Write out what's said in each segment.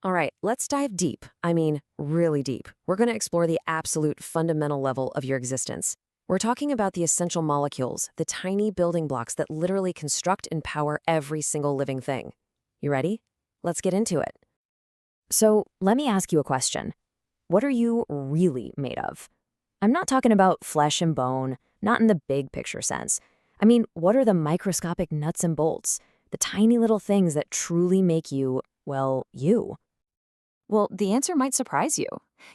All right, let's dive deep. I mean, really deep. We're going to explore the absolute fundamental level of your existence. We're talking about the essential molecules, the tiny building blocks that literally construct and power every single living thing. You ready? Let's get into it. So, let me ask you a question. What are you really made of? I'm not talking about flesh and bone, not in the big picture sense. I mean, what are the microscopic nuts and bolts, the tiny little things that truly make you, well, you? Well, the answer might surprise you.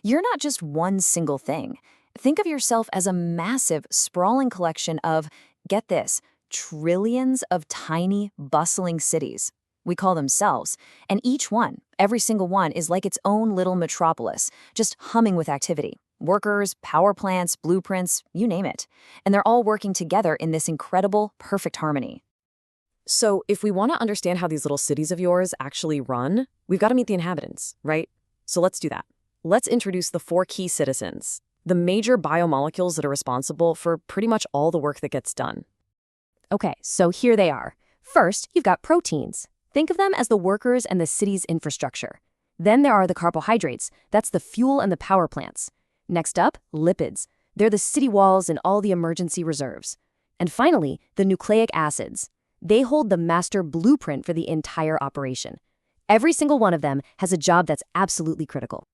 You're not just one single thing. Think of yourself as a massive, sprawling collection of, get this, trillions of tiny, bustling cities. We call them cells, and each one, every single one, is like its own little metropolis, just humming with activity. Workers, power plants, blueprints, you name it. And they're all working together in this incredible, perfect harmony. So, if we want to understand how these little cities of yours actually run, we've got to meet the inhabitants, right? So let's do that. Let's introduce the four key citizens, the major biomolecules that are responsible for pretty much all the work that gets done. Okay, so here they are. First, you've got proteins. Think of them as the workers and the city's infrastructure. Then there are the carbohydrates. That's the fuel and the power plants. Next up, lipids. They're the city walls and all the emergency reserves. And finally, the nucleic acids. They hold the master blueprint for the entire operation. Every single one of them has a job that's absolutely critical.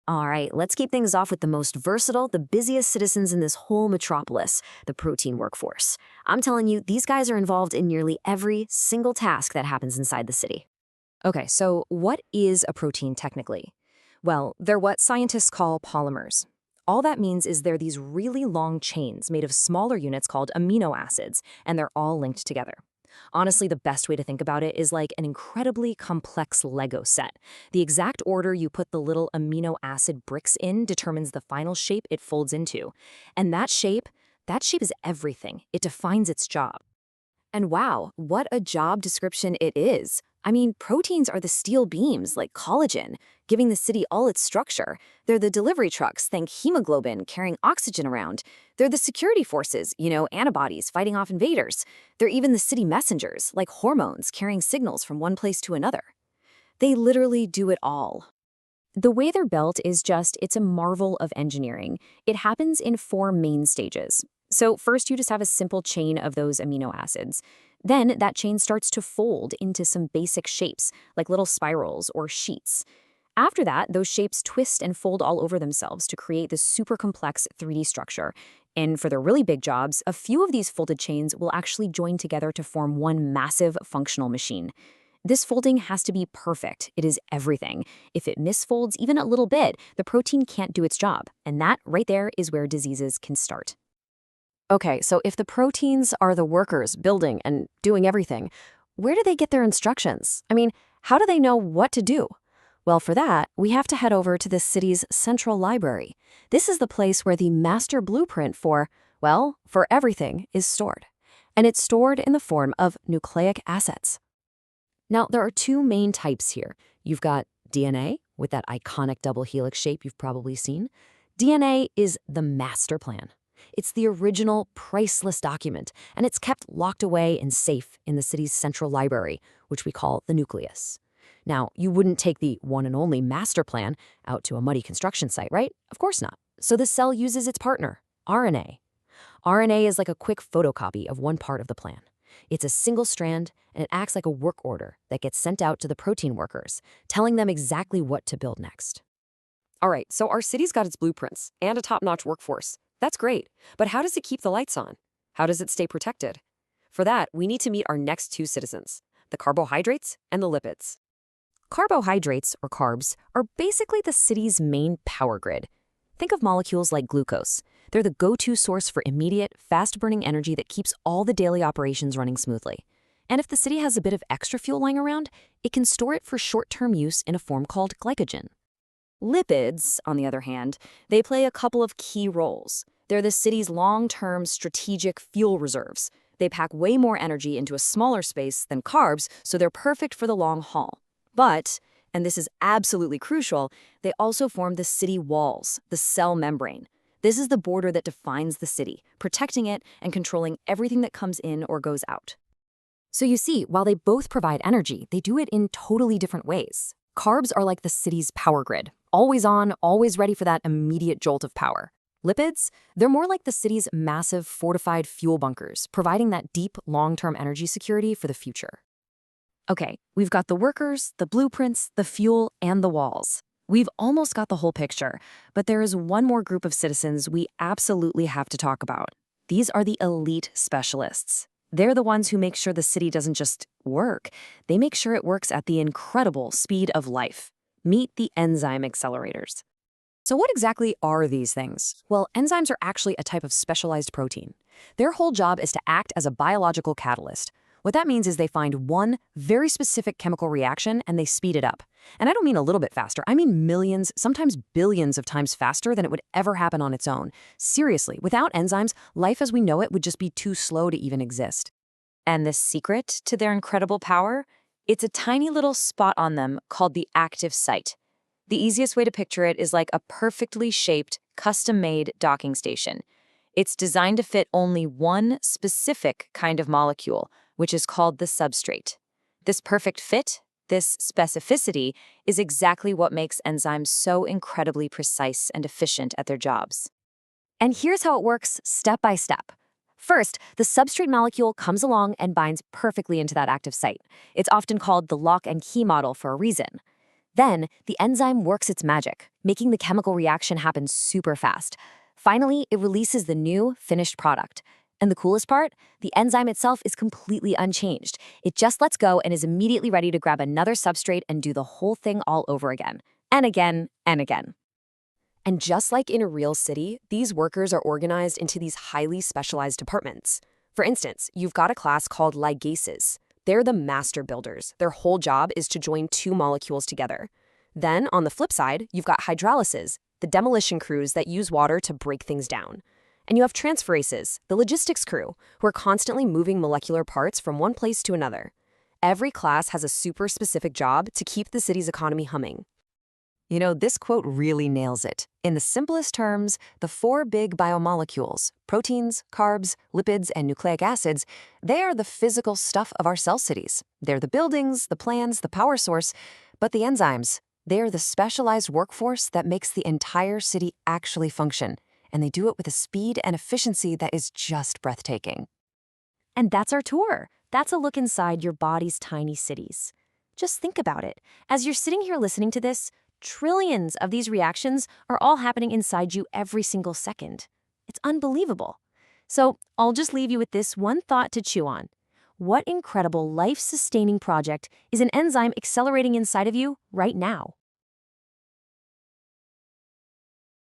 All right, let's keep things off with the most versatile, the busiest citizens in this whole metropolis, the protein workforce. I'm telling you, these guys are involved in nearly every single task that happens inside the city. Okay, so what is a protein technically? Well, they're what scientists call polymers. All that means is they're these really long chains made of smaller units called amino acids, and they're all linked together. Honestly, the best way to think about it is like an incredibly complex Lego set. The exact order you put the little amino acid bricks in determines the final shape it folds into. And that shape is everything. It defines its job. And wow, what a job description it is. I mean, proteins are the steel beams, like collagen, giving the city all its structure. They're the delivery trucks, think hemoglobin, carrying oxygen around. They're the security forces, antibodies fighting off invaders. They're even the city messengers, like hormones, carrying signals from one place to another. They literally do it all. The way they're built is it's a marvel of engineering. It happens in four main stages. So first, you just have a simple chain of those amino acids. Then that chain starts to fold into some basic shapes, like little spirals or sheets. After that, those shapes twist and fold all over themselves to create this super complex 3D structure. And for their really big jobs, a few of these folded chains will actually join together to form one massive functional machine. This folding has to be perfect. It is everything. If it misfolds even a little bit, the protein can't do its job. And that right there is where diseases can start. Okay, so if the proteins are the workers building and doing everything, where do they get their instructions? I mean, how do they know what to do? Well, for that, we have to head over to the city's central library. This is the place where the master blueprint for everything is stored. And it's stored in the form of nucleic acids. Now, there are two main types here. You've got DNA, with that iconic double helix shape you've probably seen. DNA is the master plan. It's the original, priceless document, and it's kept locked away and safe in the city's central library, which we call the nucleus. Now, you wouldn't take the one and only master plan out to a muddy construction site, right? Of course not. So the cell uses its partner, RNA. RNA is like a quick photocopy of one part of the plan. It's a single strand, and it acts like a work order that gets sent out to the protein workers, telling them exactly what to build next. All right, so our city's got its blueprints and a top-notch workforce. That's great, but how does it keep the lights on? How does it stay protected? For that, we need to meet our next two citizens, the carbohydrates and the lipids. Carbohydrates, or carbs, are basically the city's main power grid. Think of molecules like glucose. They're the go-to source for immediate, fast-burning energy that keeps all the daily operations running smoothly. And if the city has a bit of extra fuel lying around, it can store it for short-term use in a form called glycogen. Lipids, on the other hand, they play a couple of key roles. They're the city's long-term strategic fuel reserves. They pack way more energy into a smaller space than carbs, so they're perfect for the long haul. But, and this is absolutely crucial, they also form the city walls, the cell membrane. This is the border that defines the city, protecting it and controlling everything that comes in or goes out. So you see, while they both provide energy, they do it in totally different ways. Carbs are like the city's power grid, always on, always ready for that immediate jolt of power. Lipids, they're more like the city's massive fortified fuel bunkers, providing that deep, long-term energy security for the future. Okay, we've got the workers, the blueprints, the fuel, and the walls. We've almost got the whole picture, but there is one more group of citizens we absolutely have to talk about. These are the elite specialists. They're the ones who make sure the city doesn't just work, they make sure it works at the incredible speed of life. Meet the enzyme accelerators. So what exactly are these things? Well, enzymes are actually a type of specialized protein. Their whole job is to act as a biological catalyst. What that means is they find one very specific chemical reaction and they speed it up. And I don't mean a little bit faster, I mean millions, sometimes billions of times faster than it would ever happen on its own. Seriously, without enzymes, life as we know it would just be too slow to even exist. And the secret to their incredible power? It's a tiny little spot on them called the active site. The easiest way to picture it is like a perfectly shaped, custom-made docking station. It's designed to fit only one specific kind of molecule, which is called the substrate. This perfect fit, this specificity, is exactly what makes enzymes so incredibly precise and efficient at their jobs. And here's how it works step by step. First, the substrate molecule comes along and binds perfectly into that active site. It's often called the lock and key model for a reason. Then, the enzyme works its magic, making the chemical reaction happen super fast. Finally, it releases the new, finished product. And the coolest part? The enzyme itself is completely unchanged. It just lets go and is immediately ready to grab another substrate and do the whole thing all over again. And again, and again. And just like in a real city, these workers are organized into these highly specialized departments. For instance, you've got a class called ligases. They're the master builders. Their whole job is to join two molecules together. Then, on the flip side, you've got hydrolyses, the demolition crews that use water to break things down. And you have transferases, the logistics crew, who are constantly moving molecular parts from one place to another. Every class has a super specific job to keep the city's economy humming. You know, this quote really nails it. In the simplest terms, the four big biomolecules, proteins, carbs, lipids, and nucleic acids, they are the physical stuff of our cell cities. They're the buildings, the plans, the power source. But the enzymes, they are the specialized workforce that makes the entire city actually function. And they do it with a speed and efficiency that is just breathtaking. And that's our tour. That's a look inside your body's tiny cities. Just think about it. As you're sitting here listening to this, trillions of these reactions are all happening inside you every single second. It's unbelievable. So I'll just leave you with this one thought to chew on. What incredible life-sustaining project is an enzyme accelerating inside of you right now?